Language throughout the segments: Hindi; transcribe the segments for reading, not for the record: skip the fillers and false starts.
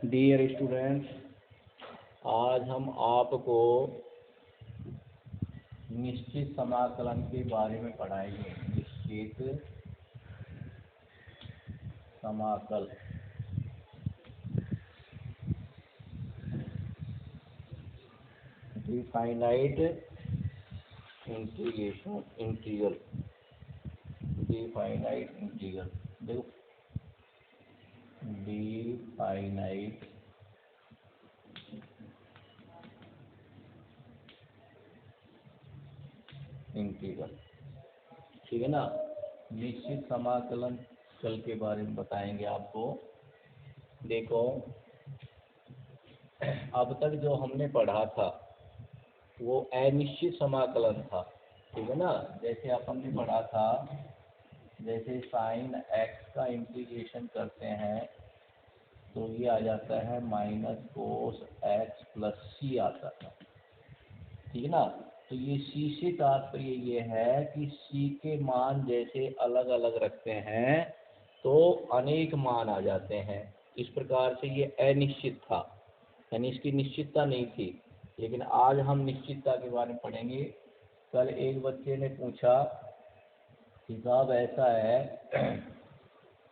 डियर स्टूडेंट्स, आज हम आपको निश्चित समाकलन के बारे में पढ़ाएंगे। निश्चित समाकल डिफाइनाइट इंटीग्रल डिफाइनाइट इंटीग्रल देखो, डिफाइनाइट इंटीग्रल, ठीक है ना। निश्चित समाकलन कल के बारे में बताएंगे आपको। देखो, अब तक जो हमने पढ़ा था वो अनिश्चित समाकलन था, ठीक है ना। जैसे अपन ने पढ़ा था, जैसे साइन एक्स का इंटीग्रेशन करते हैं तो ये आ जाता है माइनस कोस एक्स प्लस सी आता था, ठीक है ना। तो ये सी से तात्पर्य ये है कि सी के मान जैसे अलग अलग रखते हैं तो अनेक मान आ जाते हैं। इस प्रकार से ये अनिश्चित था, यानी इसकी निश्चितता नहीं थी। लेकिन आज हम निश्चितता के बारे में पढ़ेंगे। कल एक बच्चे ने पूछा कि साहब ऐसा है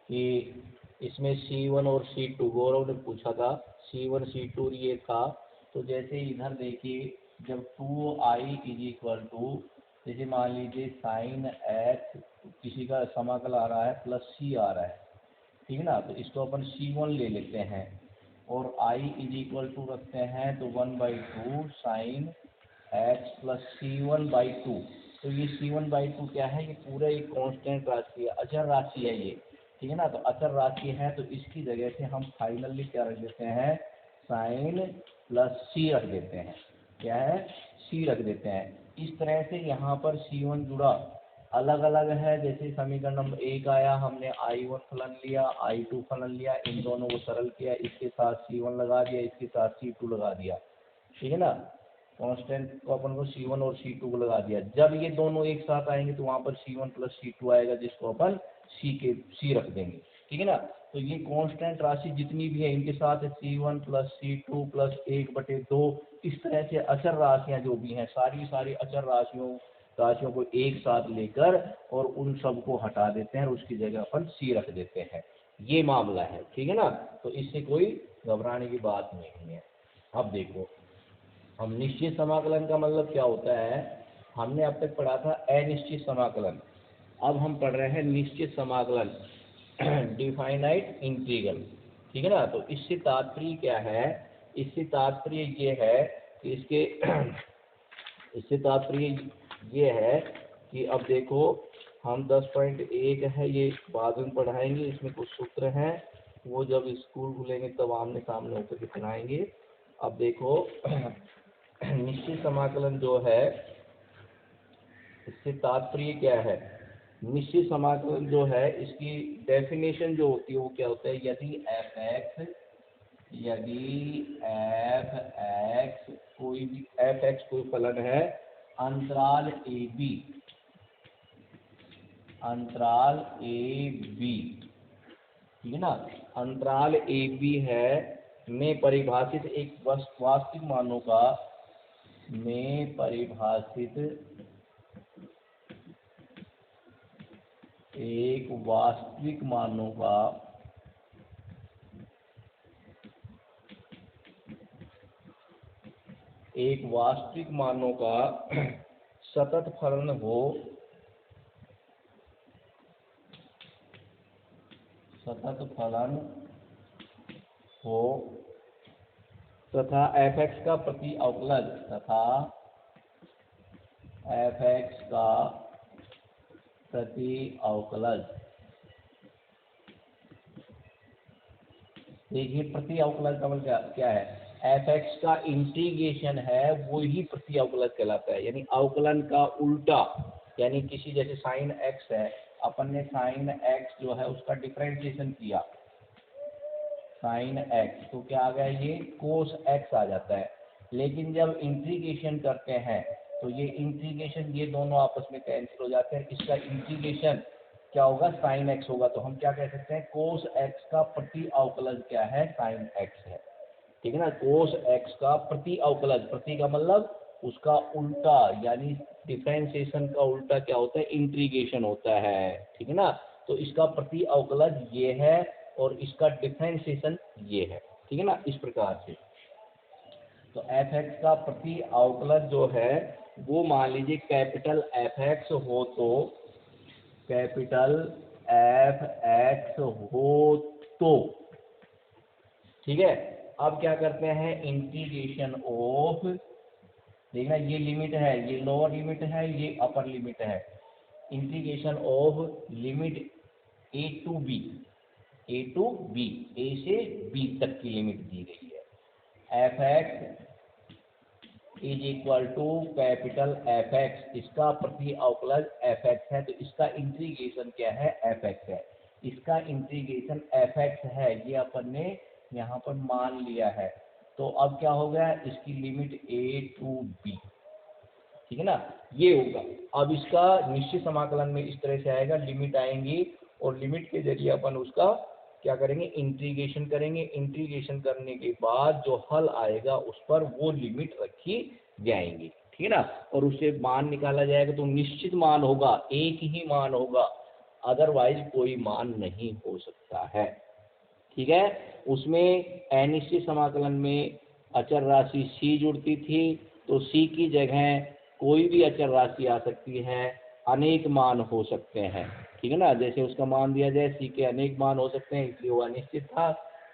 कि इसमें C1 और C2, गौरव ने पूछा था C1 C2 ये था। तो जैसे इधर देखिए, जब 2i इज इक्वल टू, जैसे मान लीजिए साइन एक्स किसी का समाकल आ रहा है प्लस सी आ रहा है, ठीक है ना। तो इसको अपन C1 ले लेते हैं और i इज इक्वल टू रखते हैं तो 1/2 साइन एक्स प्लस C1/2। तो ये C1/2 क्या है? ये पूरा एक कांस्टेंट राशि है, अचर राशि है ये, ठीक है ना। तो अचर राशि है तो इसकी जगह से हम फाइनली क्या रख देते हैं? साइन प्लस सी रख देते हैं। क्या है? सी रख देते हैं। इस तरह से यहाँ पर C1 जुड़ा, अलग अलग है। जैसे समीकरण नंबर 1 आया, हमने I1 फलन लिया, I2 फलन लिया, इन दोनों को सरल किया, इसके साथ C1 लगा दिया, इसके साथ C2 लगा दिया, ठीक है ना। कांस्टेंट को अपन को C1 और C2 को लगा दिया। जब ये दोनों एक साथ आएंगे तो वहाँ पर C1 प्लस C2 आएगा, जिसको अपन C रख देंगे, ठीक है ना। तो ये कांस्टेंट राशि जितनी भी है इनके साथ C1 प्लस C2 प्लस 1/2, इस तरह से अचर राशियाँ जो भी हैं सारी अचर राशियों को एक साथ लेकर और उन सबको हटा देते हैं और उसकी जगह अपन C रख देते हैं। ये मामला है, ठीक है ना। तो इससे कोई घबराने की बात नहीं है। अब देखो, हम निश्चित समाकलन का मतलब क्या होता है, हमने अब तक पढ़ा था अनिश्चित समाकलन। अब हम पढ़ रहे हैं निश्चित समाकलन डिफाइनाइट इंटीग्रल, ठीक है ना। तो इससे तात्पर्य क्या है? इससे तात्पर्य ये है कि इससे तात्पर्य ये है कि अब देखो, हम 10.1 है ये बाद में पढ़ाएंगे। इसमें कुछ सूत्र हैं, वो जब स्कूल खुलेंगे तब आमने सामने होकर के पढ़ाएंगे। अब देखो निश्चित समाकलन जो है, इससे तात्पर्य क्या है? निश्चित समाकलन जो है इसकी डेफिनेशन जो होती है वो क्या होता है? यदि एफ एक्स कोई फलन है अंतराल ए बी, ठीक है ना। अंतराल ए बी है में परिभाषित एक वास्तविक मानों का एक वास्तविक मानों का सतत फलन हो तथा एफ एक्स का प्रति अवकलज देखिए, प्रति अवकलज का मतलब क्या है? एफ एक्स का इंटीग्रेशन है वो ही प्रति अवकलज कहलाता है, यानी अवकलन का उल्टा। यानी किसी, जैसे साइन एक्स है, अपन ने साइन एक्स जो है उसका डिफरेंशिएशन किया साइन एक्स, तो क्या आ गया? ये कोस एक्स आ जाता है। लेकिन जब इंटीग्रेशन करते हैं तो ये इंटीग्रेशन, ये दोनों आपस में कैंसिल हो जाते हैं। इसका इंटीग्रेशन क्या होगा, साइन एक्स होगा। तो हम क्या कह सकते हैं, कोस एक्स का प्रति अवकलज क्या है, साइन एक्स है। ठीक है ना, कोस एक्स का प्रति अवकलज, प्रति का मतलब उसका उल्टा, यानी डिफरेंशिएशन का उल्टा क्या होता है, इंटीग्रेशन होता है। ठीक है ना, तो इसका प्रति अवकलज ये है और इसका डिफरेंशिएशन ये है। ठीक है ना, इस प्रकार से। तो एफ एक्स का प्रति अवकलज जो है वो मान लीजिए कैपिटल एफ एक्स हो, तो कैपिटल एफ एक्स हो तो, ठीक है। अब क्या करते हैं, इंटीग्रेशन ऑफ, देखना ये लिमिट है, ये लोअर लिमिट है, ये अपर लिमिट है। Integration of limit A to B, A to B, A से बी तक की लिमिट दी गई है। F X is equal to capital F X, इसका प्रति अवकलज एफ एक्स है, तो इसका इंटीग्रेशन क्या है, एफ एक्स है। इसका इंटीग्रेशन एफ एक्स है, ये अपन ने यहाँ पर मान लिया है। तो अब क्या हो गया, इसकी लिमिट ए टू बी, ठीक है ना, ये होगा। अब इसका निश्चित समाकलन में इस तरह से आएगा, लिमिट आएंगी और लिमिट के जरिए अपन उसका क्या करेंगे, इंटीग्रेशन करेंगे। इंटीग्रेशन करने के बाद जो हल आएगा उस पर वो लिमिट रखी जाएंगी। ठीक है ना, और उससे मान निकाला जाएगा तो निश्चित मान होगा, एक ही मान होगा, अदरवाइज कोई मान नहीं हो सकता है। ठीक है, उसमें अनिश्चित समाकलन में अचर राशि सी जुड़ती थी, तो सी की जगह कोई भी अचर राशि आ सकती है, अनेक मान हो सकते हैं। ठीक है ना, जैसे उसका मान दिया जाए सी के अनेक मान हो सकते हैं, इसलिए वो अनिश्चित था।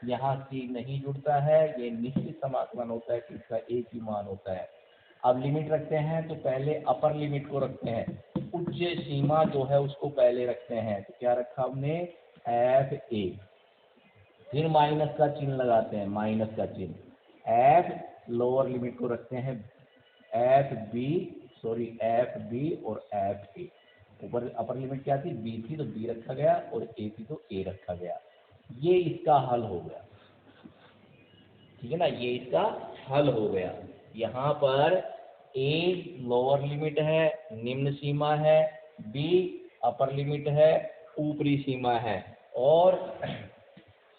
यहाँ सी नहीं जुड़ता है, ये निश्चित समाकलन होता है कि इसका एक ही मान होता है। अब लिमिट रखते हैं, तो पहले अपर लिमिट को रखते हैं, उच्च सीमा जो है उसको पहले रखते हैं। तो क्या रखा हमने, एफ ए, फिर माइनस का चिन्ह लगाते हैं, माइनस का चिन्ह। एफ लोअर लिमिट को रखते हैं f b, sorry f b और एफ ए। ऊपर अपर लिमिट क्या थी, बी थी, तो बी रखा गया, और ए थी तो ए रखा गया। ये इसका हल हो गया। ठीक है ना, ये इसका हल हो गया। यहाँ पर ए लोअर लिमिट है, निम्न सीमा है, बी अपर लिमिट है, ऊपरी सीमा है, और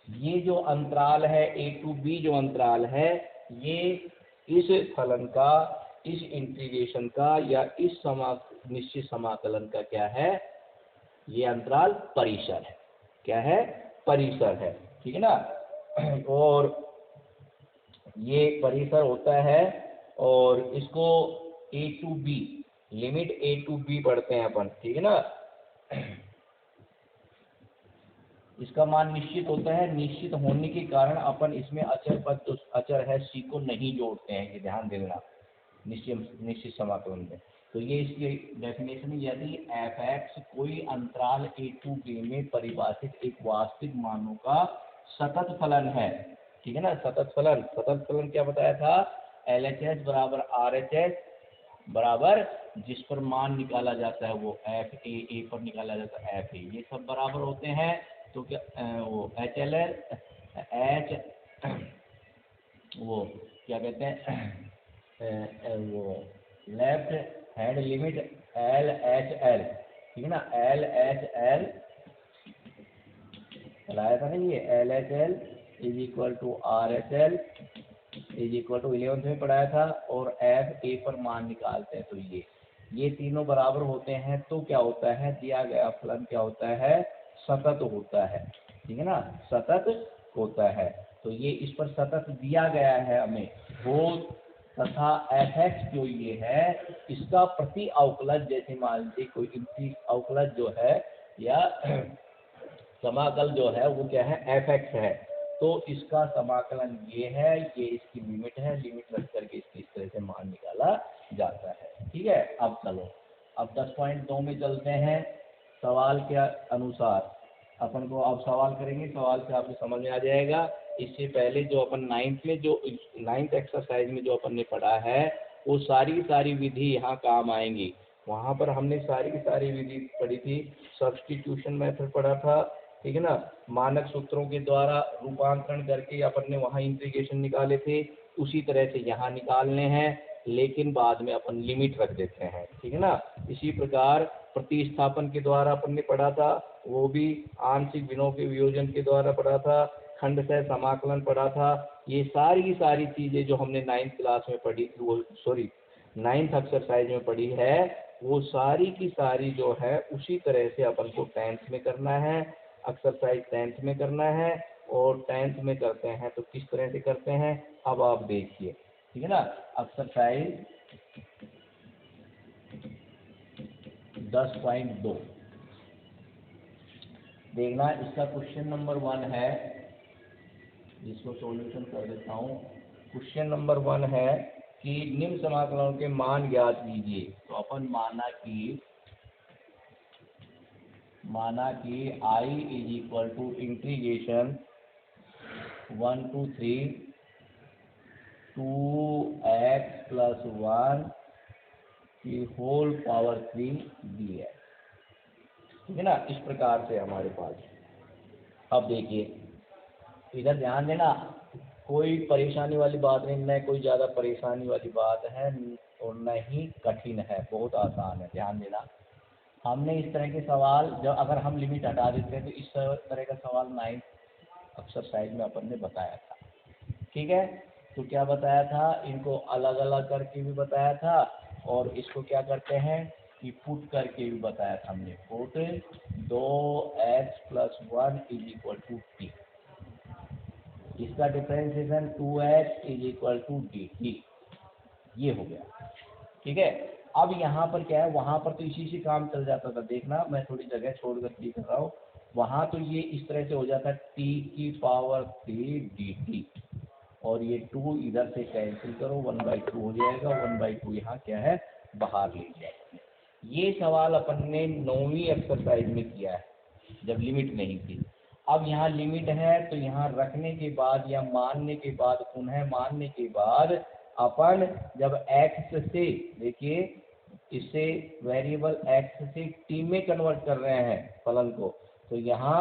ये जो अंतराल है ए टू बी, जो अंतराल है, ये इस फलन का, इस इंटीग्रेशन का या इस निश्चित समाकलन का क्या है, ये अंतराल परिसर है। क्या है, परिसर है। ठीक है ना, और ये परिसर होता है, और इसको A to B, limit A to B पढ़ते हैं अपन। ठीक है ना, इसका मान निश्चित होता है, निश्चित होने के कारण अपन इसमें अचर पद, जो अचर है सी को नहीं जोड़ते हैं, ये ध्यान देना निश्चित समाकलन में। तो ये इसकी डेफिनेशन है, यदि एफ एक्स कोई अंतराल ए टू बी में परिभाषित एक वास्तविक मानों का सतत फलन है। ठीक है ना, सतत फलन, सतत फलन क्या बताया था, एल एच एस बराबर आर एच एस बराबर जिस पर मान निकाला जाता है वो एफ ए पर निकाला जाता है एफ ए, ये सब बराबर होते हैं। तो क्या वो एच एल एल एच, वो क्या कहते हैं, वो left hand limit L H L, ठीक है ना, एल एच एल चलाया था ना, ये L H L is equal to R H L is equal to 11th में पढ़ाया था, और एफ ए पर मान निकालते हैं। तो ये तीनों बराबर होते हैं, तो क्या होता है, दिया गया फलन क्या होता है, सतत होता है। ठीक है ना, सतत होता है। तो ये इस पर सतत दिया गया है हमें, वो तथा एफ एक्स जो ये है, इसका प्रति अवकलज, जैसे मान लीजिए कोई इनकी अवकलज जो है या समाकल जो है वो क्या है, एफ एक्स है, तो इसका समाकलन ये है, ये इसकी लिमिट है, लिमिट रख करके इसकी इस तरह से मान निकाला जाता है। ठीक है, अब चलो, अब 10.2 में चलते हैं। सवाल के अनुसार अपन को अब सवाल करेंगे, सवाल से आपको समझ में आ जाएगा। इससे पहले जो अपन नाइन्थ एक्सरसाइज में जो अपन ने पढ़ा है, वो सारी विधि यहाँ काम आएंगी। वहाँ पर हमने सारी विधि पढ़ी थी, सब्स्टिट्यूशन मेथड पढ़ा था। ठीक है ना, मानक सूत्रों के द्वारा रूपांतरण करके अपन ने वहाँ इंटीग्रेशन निकाले थे, उसी तरह से यहाँ निकालने हैं, लेकिन बाद में अपन लिमिट रख देते हैं। ठीक है ना, इसी प्रकार प्रतिस्थापन के द्वारा अपन ने पढ़ा था, वो भी आंशिक भिन्नों के वियोजन के द्वारा पढ़ा था, खंडशः समाकलन पढ़ा था। ये सारी की सारी चीज़ें जो हमने 9th क्लास में पढ़ी, वो 9th एक्सरसाइज में पढ़ी है, वो सारी की सारी जो है उसी तरह से अपन को 10th में करना है, एक्सरसाइज 10th में करना है। और 10th में करते हैं तो किस तरह से करते हैं अब आप देखिए, ठीक है ना। एक्सरसाइज 10.2 देखना, इसका क्वेश्चन नंबर 1 है, जिसको सॉल्यूशन कर देता हूँ। क्वेश्चन नंबर 1 है कि निम्न समाकलनों के मान ज्ञात कीजिए। तो अपन माना कि I is equal to integration 1 to 3 2x + 1 की होल पावर 3 dx, ठीक है ना। इस प्रकार से हमारे पास, अब देखिए इधर ध्यान देना, कोई परेशानी वाली बात नहीं, न कोई ज़्यादा परेशानी वाली बात है और न ही कठिन है, बहुत आसान है। ध्यान देना, हमने इस तरह के सवाल जब अगर हम लिमिट हटा देते हैं तो इस तरह का सवाल 9th एक्सरसाइज में अपन ने बताया था, ठीक है। तो क्या बताया था, इनको अलग अलग करके भी बताया था और इसको क्या करते हैं कि पुट करके भी बताया था हमने। पुट 2x + 1 = t, इसका डिफरेंशिएशन 2x = dt, ये हो गया, ठीक है। अब यहाँ पर क्या है, वहाँ पर तो इसी से काम चल जाता था। देखना मैं थोड़ी जगह छोड़कर लिख रहा हूँ, वहाँ तो ये इस तरह से हो जाता है t⁻³ dt, और ये 2 इधर से कैंसिल करो, 1/2 हो जाएगा, 1/2 यहाँ क्या है बाहर ले जाएगा। ये सवाल अपन ने 9वीं एक्सरसाइज में किया है जब लिमिट नहीं थी। अब यहाँ लिमिट है तो यहाँ रखने के बाद या मानने के बाद, पुनः मानने के बाद अपन जब x से, देखिए इसे वेरिएबल x से t में कन्वर्ट कर रहे हैं फलन को, तो यहाँ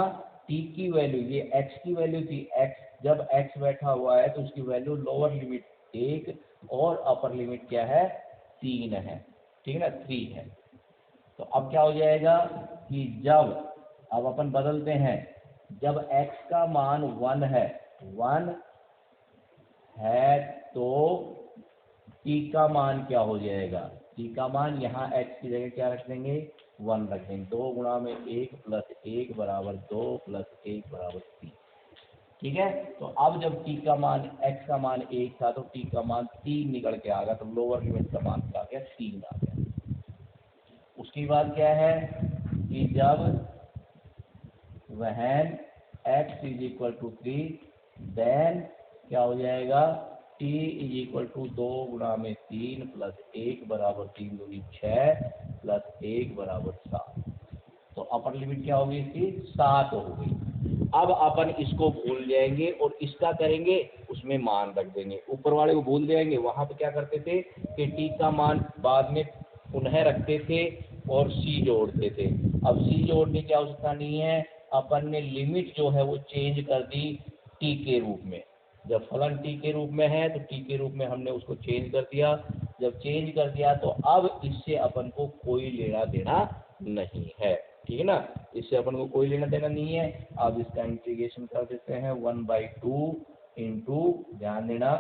t की वैल्यू, ये x की वैल्यू थी, x जब x बैठा हुआ है तो उसकी वैल्यू लोअर लिमिट 1 और अपर लिमिट क्या है 3 है, ठीक है ना, 3 है। तो अब क्या हो जाएगा कि जब, अब अपन बदलते हैं, जब x का मान 1 है तो t का मान क्या हो जाएगा, t का मान यहाँ x की जगह क्या रख देंगे 1 रख देंगे। 2 × 1 + 1 = 2 + 1 = 3, ठीक है। तो अब जब t का मान, x का मान 1 था तो t का मान 3 निकल के आ गया, तो लोअर लिमिट का मान क्या आ गया 3 आ गया। उसके बाद क्या है कि जब when x = 3 देन क्या हो जाएगा t = 2 × 3 + 1 = 3 × 2 = 6 + 1 = 7, तो अपर लिमिट क्या होगी इसकी 7 हो गई। अब अपन इसको भूल जाएंगे और इसका करेंगे, उसमें मान रख देंगे, ऊपर वाले को भूल जाएंगे। वहाँ पे क्या करते थे कि t का मान बाद में पुनः रखते थे और c जोड़ते थे। अब c जोड़ने की आवश्यकता नहीं है, अपन ने लिमिट जो है वो चेंज कर दी t के रूप में। जब फलन t के रूप में है तो t के रूप में हमने उसको चेंज कर दिया। जब चेंज कर दिया तो अब इससे अपन को कोई लेना देना नहीं है, ठीक है ना, इससे अपन को कोई लेना देना नहीं है। अब इसका इंटीग्रेशन कर देते हैं 1/2 इंटू, ध्यान देना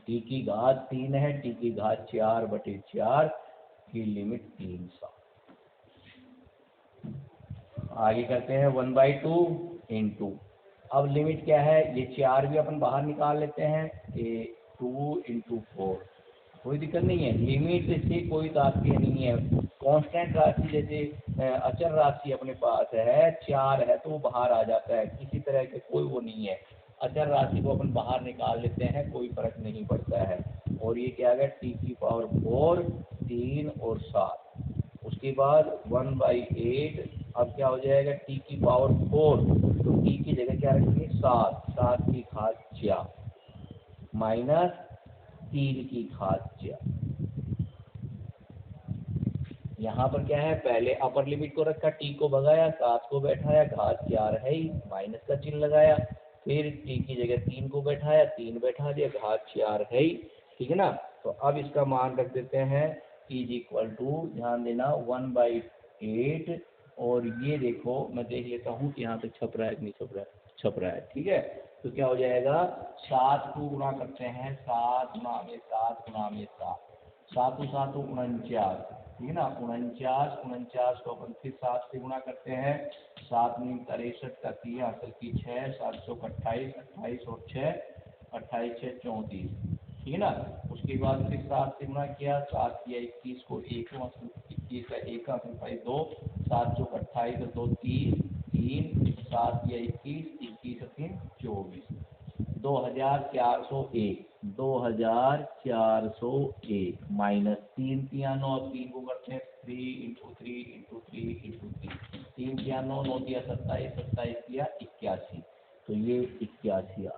t की घात 3 है, t की घात 4/4 की लिमिट 300। आगे करते हैं 1/2 इंटू, अब लिमिट क्या है, ये 4 भी अपन बाहर निकाल लेते हैं, ये 2 × 4, कोई दिक्कत नहीं है, लिमिट से कोई तात्पर्य नहीं है। कांस्टेंट राशि जैसे अचर राशि अपने पास है 4 है तो वो बाहर आ जाता है, किसी तरह के कोई वो नहीं है। अचर राशि को अपन बाहर निकाल लेते हैं, कोई फर्क नहीं पड़ता है। और ये क्या आ गया t⁴ 3 और 7, उसके बाद 1/8। अब क्या हो जाएगा t⁴ तो t की जगह क्या रखेंगे 7 की घात 4 माइनस 3 की घात 4। यहाँ पर क्या है, पहले अपर लिमिट को रखा, t को भगाया, 7 को बैठाया, घात 4 है ही, माइनस का चिन्ह लगाया, फिर t की जगह 3 को बैठाया, 3 बैठा दिया, घात 4 है ही, ठीक है ना। तो अब इसका मान रख देते हैं इज इक्वल टू, ध्यान देना, 1/8। और ये देखो मैं देख लेता हूँ कि यहाँ तक छप रहा है कि नहीं छप रहा है, छप रहा है, ठीक है। तो क्या हो जाएगा, 7 को गुणा करते हैं, 7 गुणा में 7 गुणा में 7, 7 7 49, ठीक है ना, 49, 49 को अपन फिर 7 से गुणा करते हैं, 7 में 63 का 3 असल की 6, 7 सौ 28, 28 और 6, 28 6 34, ठीक है ना। उसके बाद फिर 7 से गुणा किया, 7 किया 21 को 1, 21 का 1 का असल पाई 2, 7 सौ 28 2 3 3, 7 किया 21, 21 3 24, 2401, 2401 माइनस 3 तिया 9, अब 3 को करते हैं 3 इंटू 3 इंटू 3 इंटू 3, 3 तिया 9, 9 तिया 27, 27 तिया 81, तो ये 81 आ गया,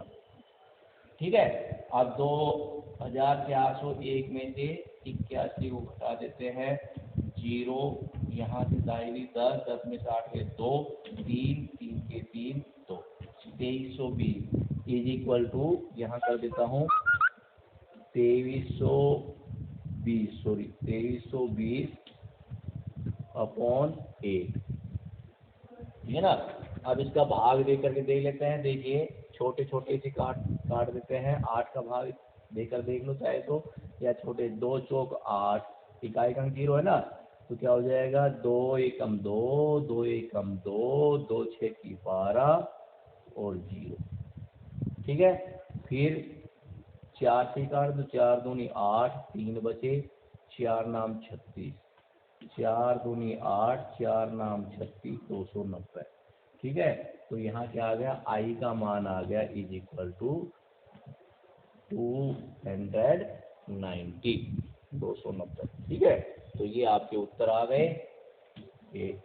ठीक है। अब 2401 में से 81 को घटा देते हैं, 0 यहाँ से दाहिनी 10, 10 में 60 के 2, 3 3 के 3 2, 2320 इज इक्वल टू, यहाँ कर देता हूँ 2320, सॉरी 2320 अपॉन 8, ठीक है ना। अब इसका भाग दे करके देख लेते हैं, देखिए छोटे छोटे से काट देते हैं, 8 का भाग देकर देख लो चाहे तो, या छोटे 2 चौक 8, इकाई का अंक 0 है ना, तो क्या हो जाएगा 2 एकम 2, 2 एकम 2, 2 6 की 12 और 0, ठीक है। फिर 4 से काट दो, 4 दूनी 8, 3 बचे, 4 नाम 36, 4 दूनी 8, 4 नाम 36, 290, ठीक है। तो यहाँ क्या आ गया, आई का मान आ गया इज इक्वल टू 290, 290, ठीक है। तो ये आपके उत्तर आ गए,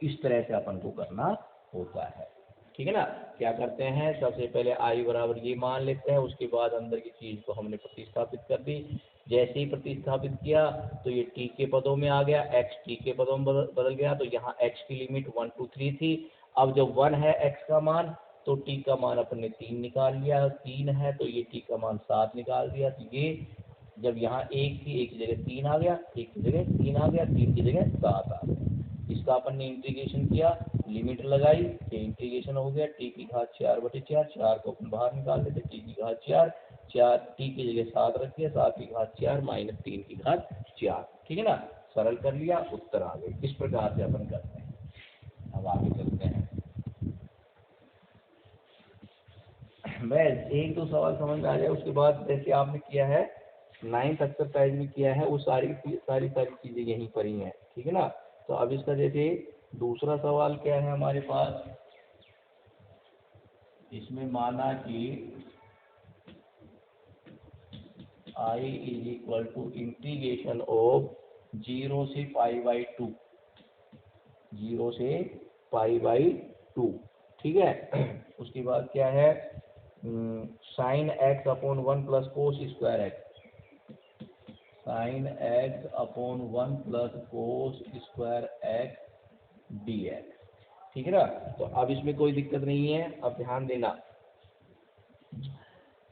इस तरह से अपन को करना होता है, ठीक है ना। क्या करते हैं, सबसे पहले आई बराबर ये मान लेते हैं, उसके बाद अंदर की चीज़ को हमने प्रतिस्थापित कर दी, जैसे ही प्रतिस्थापित किया तो ये टी के पदों में आ गया, एक्स टी के पदों में बदल गया, तो यहाँ एक्स की लिमिट 1 2 3 थी, अब जब 1 है एक्स का मान, तो टी का मान अपन ने 3 निकाल लिया, 3 है तो ये टी का मान 7 निकाल दिया, तो ये जब यहाँ 1 थी, 1 की जगह 3 आ गया, 1 की जगह 3 आ गया, 3 की जगह 7 आ गया। इसका अपन ने इंटीग्रेशन किया, लिमिट लगाई, ये इंटीग्रेशन हो गया, टी की घात 4/4, 4 को अपन बाहर निकाल लेते, टी की घात 4, 4 टी की जगह 7 रख दिया, 7 की घात 4 माइनस 3 की घात 4, ठीक है ना। सरल कर लिया, उत्तर आ गए। इस प्रकार से अपन करते हैं। अब आगे चलते हैं, बस 1 2 सवाल समझ में आ जाए, उसके बाद जैसे आपने किया है 9th एक्सरसाइज में किया है, वो सारी चीज़ें यहीं पर ही हैं, ठीक है ना। तो अब इसका जैसे दूसरा सवाल क्या है हमारे पास, इसमें माना कि I is equal to integration of 0 से π/2, 0 से π/2, ठीक है। उसके बाद क्या है, sine x upon 1 plus cos square x, sine x upon 1 plus cos square x D x, ठीक है ना। तो अब इसमें कोई दिक्कत नहीं है, अब ध्यान देना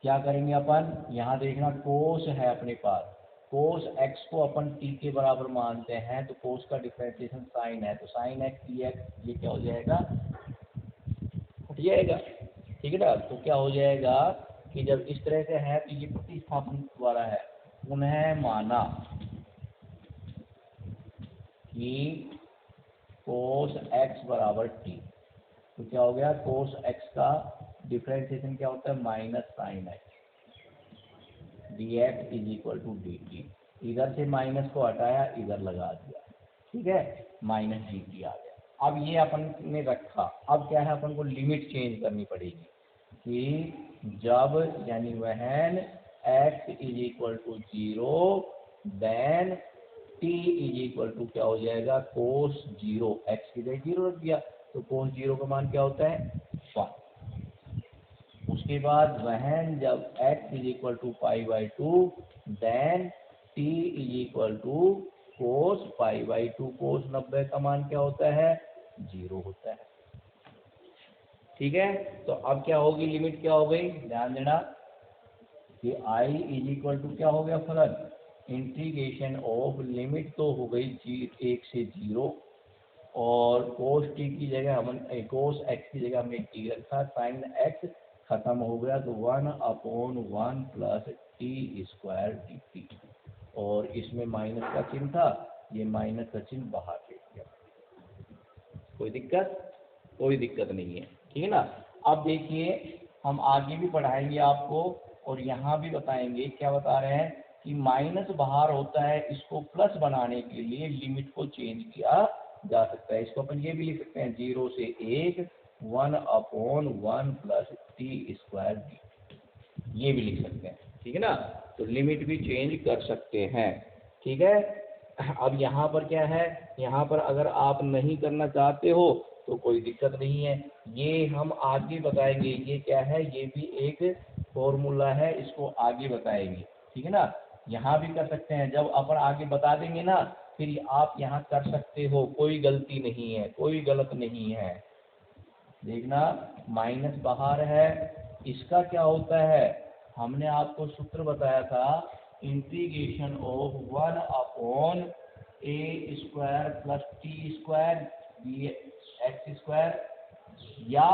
क्या करेंगे अपन, यहाँ देखना कोस है अपने पास, कोस एक्स को अपन टी के बराबर मानते हैं, तो कोस का डिफरेंशिएशन साइन है, तो साइन एक्स डी एक्स ये क्या हो जाएगा, हट जाएगा, ठीक है ना। तो क्या हो जाएगा कि जब इस तरह से है तो ये प्रतिस्थापन द्वारा है, उन्हें माना कि कोस एक्स बराबर टी, तो क्या हो गया, कोस एक्स का डिफरेंशिएशन क्या होता है, minus sine x D x is equal to D t, इधर से माइनस को हटाया, इधर लगा दिया, ठीक है, माइनस डी टी आ गया। अब ये अपन ने रखा, अब क्या है, अपन को लिमिट चेंज करनी पड़ेगी कि जब यानी when x is equal to 0, then t is equal to क्या हो जाएगा, कोस 0, x की जगह 0 रख दिया, तो कोस 0 का मान क्या होता है 1। उसके बाद वहन जब x is equal to π/2, then t is equal to cos π/2, cos 90 का मान क्या होता है 0 होता है, ठीक है। तो अब क्या होगी, लिमिट क्या हो गई, ध्यान देना कि i इज इक्वल टू क्या हो गया फलन इंटीग्रेशन ऑफ लिमिट तो हो गई 1 से 0 और कोस टी की जगह हम कोस एक्स की जगह हमने टी रखा, साइन एक्स खत्म हो गया तो 1/1 plus T square D T, और इसमें माइनस का चिन्ह था, ये माइनस का चिन्ह बाहर ले गया। कोई दिक्कत नहीं है, ठीक है ना। अब देखिए हम आगे भी पढ़ाएंगे आपको और यहाँ भी बताएंगे, क्या बता रहे हैं कि माइनस बाहर होता है, इसको प्लस बनाने के लिए लिमिट को चेंज किया जा सकता है। इसको अपन ये भी लिख सकते हैं 0 से 1 1/1 प्लस टी स्क्वायर डी, ये भी लिख सकते हैं, ठीक है ना। तो लिमिट भी चेंज कर सकते हैं, ठीक है। अब यहाँ पर क्या है, यहाँ पर अगर आप नहीं करना चाहते हो तो कोई दिक्कत नहीं है, ये हम आगे बताएंगे। ये क्या है, ये भी एक फॉर्मूला है, इसको आगे बताएंगे, ठीक है ना। यहाँ भी कर सकते हैं, जब अपन आगे बता देंगे ना फिर आप यहाँ कर सकते हो, कोई गलती नहीं है, कोई गलत नहीं है। देखना माइनस बाहर है, इसका क्या होता है, हमने आपको सूत्र बताया था, integration of 1/a² plus T square X square, या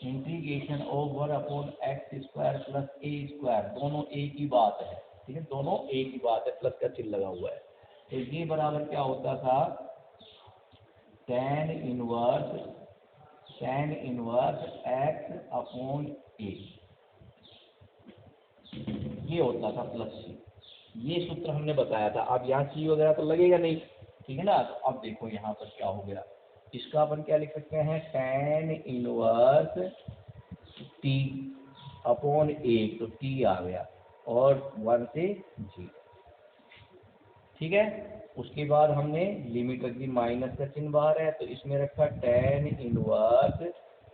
integration of 1/x² plus a square, दोनों एक ही बात है, ठीक है, दोनों एक ही बात है, प्लस का चिन्ह लगा हुआ है। तो ये बराबर क्या होता था, tan इनवर्स x/a, ये होता था प्लस सी, ये सूत्र हमने बताया था। अब यहाँ सी वगैरह तो लगेगा नहीं, ठीक है ना। तो अब देखो यहाँ पर क्या हो गया, इसका अपन क्या लिख सकते हैं, tan इनवर्स t/a, तो t आ गया और 1 से 0, ठीक है। उसके बाद हमने लिमिट रख दी, माइनस का चिन्ह बाहर है तो इसमें रखा tan इनवर्स,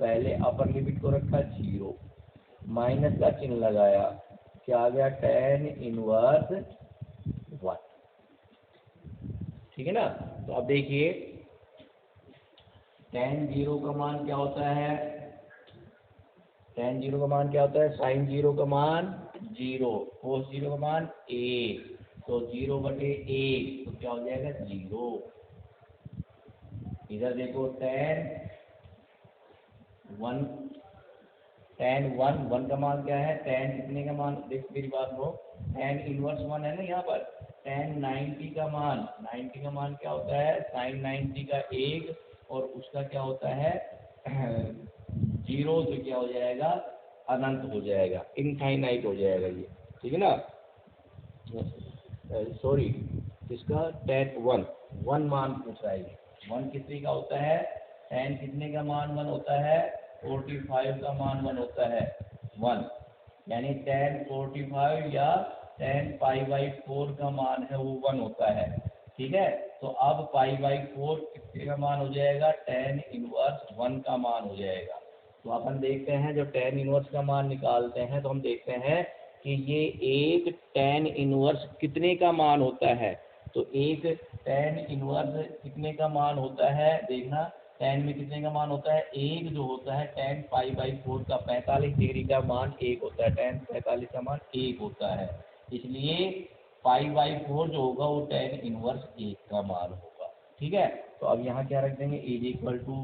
पहले अपर लिमिट को रखा 0, माइनस का चिन्ह लगाया, क्या आ गया, tan इनवर्स 1, ठीक है ना। तो अब देखिए tan 0 का मान क्या होता है, tan 0 का मान क्या होता है, sin 0 का मान 0, cos 0 का मान 1, तो 0/1 तो क्या हो जाएगा 0। इधर देखो tan 1 का मान क्या है, tan कितने का मान, देखो मेरी बात लो, tan इनवर्स 1 है ना यहाँ पर, tan 90 का मान क्या होता है, sin 90 का 1 और उसका क्या होता है 0, तो क्या हो जाएगा, अनंत हो जाएगा, इनफाइनाइट हो जाएगा ये, ठीक है ना। सॉरी, इसका tan 1 मान पूछ रहा है, 1 कितने का होता है, tan कितने का मान 1 होता है, 45 का मान 1 होता है 1, यानी tan 45 या tan π/4 का मान है वो 1 होता है, ठीक है। तो अब π/4 कितने का मान हो जाएगा, tan इनवर्स 1 का मान हो जाएगा। तो अपन देखते हैं जब tan इनवर्स का मान निकालते हैं तो हम देखते हैं कि ये एक tan इनवर्स कितने का मान होता है, तो एक tan इनवर्स कितने का मान होता है, देखना tan में कितने का मान होता है, एक जो होता है tan π/4 का 45 डिग्री का मान 1 होता है, tan 45 का मान 1 होता है, इसलिए π/4 जो होगा वो tan इनवर्स 1 का मान होगा, ठीक है। तो अब यहाँ क्या रख देंगे, इज इक्वल टू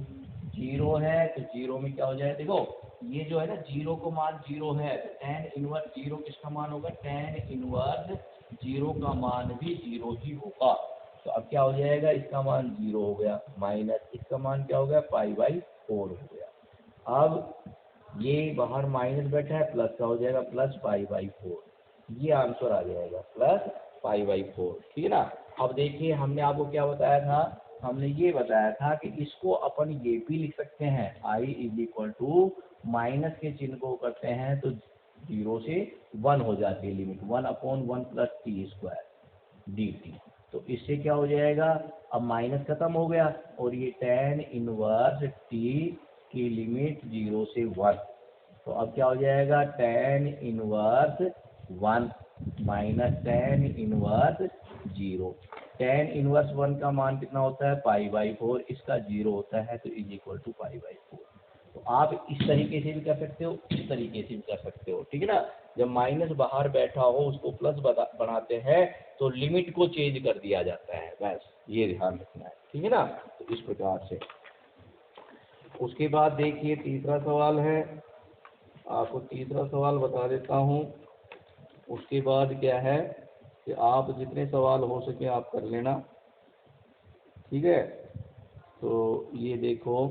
0 है, तो 0 में क्या हो जाए, देखो ये जो है ना 0 को मान 0 है, तो tan इनवर्स 0 किसका मान होगा, tan इनवर्स 0 का मान भी 0 ही होगा। तो अब क्या हो जाएगा, इसका मान 0 हो गया, माइनस इसका मान क्या हो गया, π/4 हो गया। अब ये बाहर माइनस बैठा है, प्लस का हो जाएगा, प्लस π/4, ये आंसर आ जाएगा, प्लस π/4, ठीक है ना। अब देखिए हमने आपको क्या बताया था, हमने ये बताया था कि इसको अपन ये भी लिख सकते हैं, i is equal to minus के चिन्ह को करते हैं तो 0 से 1 हो जाती है limit, 1/1 plus T square D T, तो इससे क्या हो जाएगा, अब माइनस खत्म हो गया और ये tan इनवर्स टी की लिमिट 0 से 1, तो अब क्या हो जाएगा, tan inverse 1 minus tan inverse 0, tan inverse 1 का मान कितना होता है, π/4, इसका 0 होता है तो इज इक्वल टू π/4, तो आप इस तरीके से भी कर सकते हो, इस तरीके से भी कर सकते हो, ठीक है ना। जब माइनस बाहर बैठा हो उसको प्लस बनाते हैं तो लिमिट को चेंज कर दिया जाता है, बस ये ध्यान रखना है, ठीक है ना। तो इस प्रकार से उसके बाद देखिए तीसरा सवाल है, आपको तीसरा सवाल बता देता हूँ। उसके बाद क्या है कि आप जितने सवाल हो सके आप कर लेना, ठीक है। तो ये देखो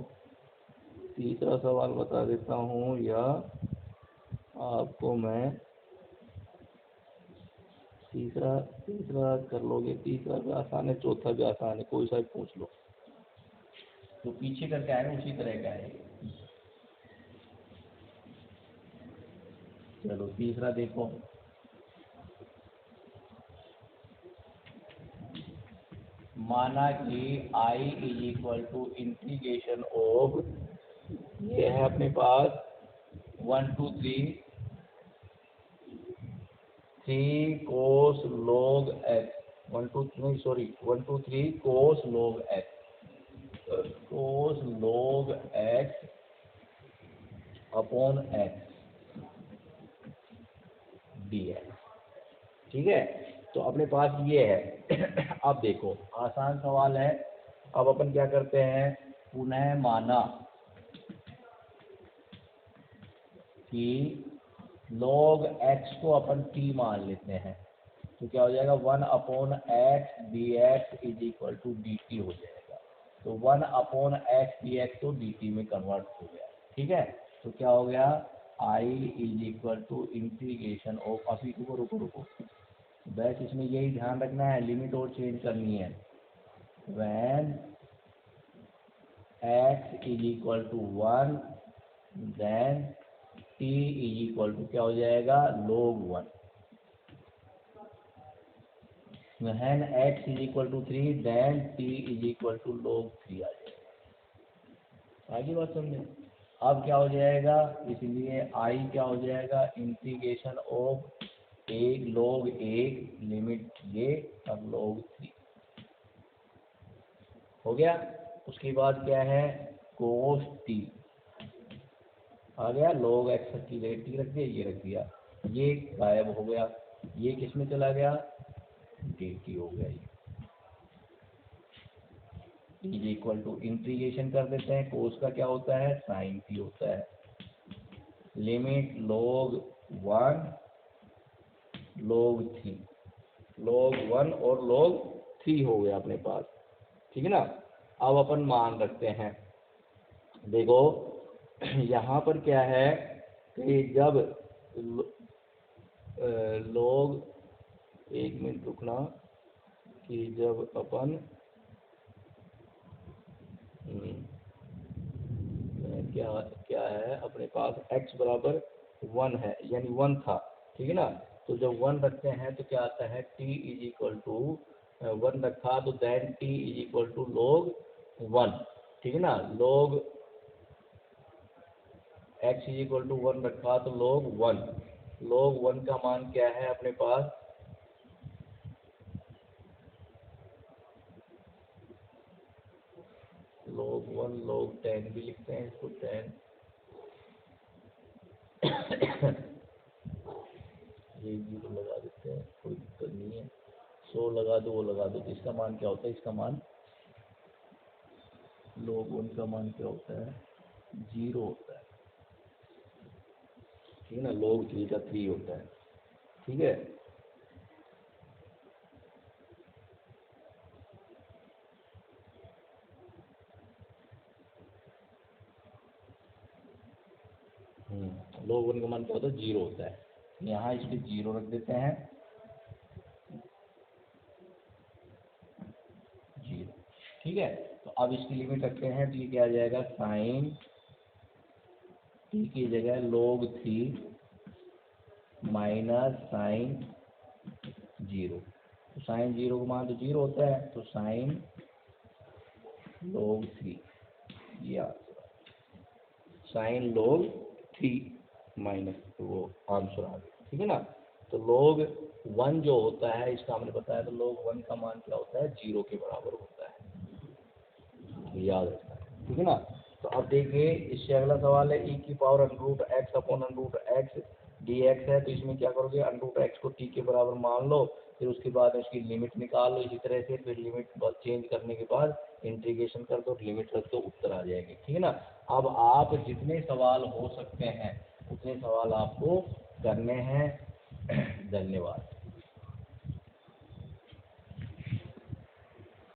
तीसरा सवाल बता देता हूँ, या आपको मैं तीसरा तीसरा कर लोगे, तीसरा भी आसान है, चौथा भी आसान है, कोई सा भी पूछ लो। तो पीछे करके आए उसी तरह का है। चलो तीसरा देखो, माना कि I is equal to integration of, ये है अपने पास 1 2 3 cos log x, 1 2 3 sorry 1 2 3 cos log x, cos log x upon x dx, ठीक है। तो अपने पास ये है। अब देखो आसान सवाल है। अब अपन क्या करते हैं, पुनः माना कि log x को अपन t मान लेते हैं, तो क्या हो जाएगा 1 upon X D x is equal to D T हो जाएगा। तो 1 अपॉन एक्स डी एक्स तो डी टी में कन्वर्ट हो गया, ठीक है। तो क्या हो गया, I is equal to integration of, अभी रुको रुको रुको, बस इसमें यही ध्यान रखना है, लिमिट और चेंज करनी है। When x is equal to 1 then t is equal to क्या हो जाएगा log 1, when x is equal to 3 then t is equal to log 3 आ जाएगा। आगे बात समझे। अब क्या हो जाएगा, इसलिए I क्या हो जाएगा इंटीग्रेशन ऑफ एक log 1 लिमिट ये अब log 3 हो गया। उसके बाद क्या है cos t आ गया, log x की जगह t रख दिया, ये रख दिया, ये गायब हो गया, ये किस में चला गया dt हो गया। ये इज इक्वल टू इंटीग्रेशन कर देते हैं, कोस का क्या होता है साइन t होता है, लिमिट log 1 log 3, log 1 और log 3 हो गया अपने पास, ठीक है ना। अब अपन मान रखते हैं, देखो यहाँ पर क्या है कि जब log, एक मिनट रुकना, कि जब अपन क्या क्या है अपने पास x बराबर 1 है, यानी 1 था, ठीक है ना। तो जब 1 रखते हैं तो क्या आता है t इज इक्वल टू 1 रखा तो then t is equal to log 1, ठीक है ना। log x is equal to 1 रखा तो log 1, log 1 का मान क्या है अपने पास log 1 log 10 भी लिखते हैं इसको 10 ये जीरो लगा देते हैं, कोई दिक्कत नहीं है, 100 लगा दो वो लगा दो। तो इसका मान क्या होता है, इसका मान log 1 का मान क्या होता है 0 होता है, ठीक है ना। log 3 का 3 होता है, ठीक है। log 1 का मान क्या होता है 0 होता है, यहाँ इस पे 0 रख देते हैं 0, ठीक है। तो अब इसकी लिमिट रखते हैं, तो ये क्या आ जाएगा साइन t की जगह log 3 माइनस साइन 0, तो साइन 0 का मान तो 0 होता है, तो साइन log 3, या साइन log 3 माइनस वो आंसर आ गया, ठीक है ना। तो log 1 जो होता है इसका हमने बताया, तो log 1 का मान क्या होता है 0 के बराबर होता है, तो याद रखना है, ठीक है ना। तो तो अब देखिए इससे अगला सवाल है e की power under x upon under dx है, तो इसमें क्या करोगे, अंडर x को t के बराबर मान लो, फिर उसके बाद उसकी लिमिट निकाल लो इसी तरह से, फिर लिमिट चेंज करने के बाद इंटीग्रेशन कर दो, लिमिट रख दो, उत्तर आ जाएगी। ठीक है ना। अब आप जितने सवाल हो सकते हैं उतने सवाल आपको करने हैं। धन्यवाद।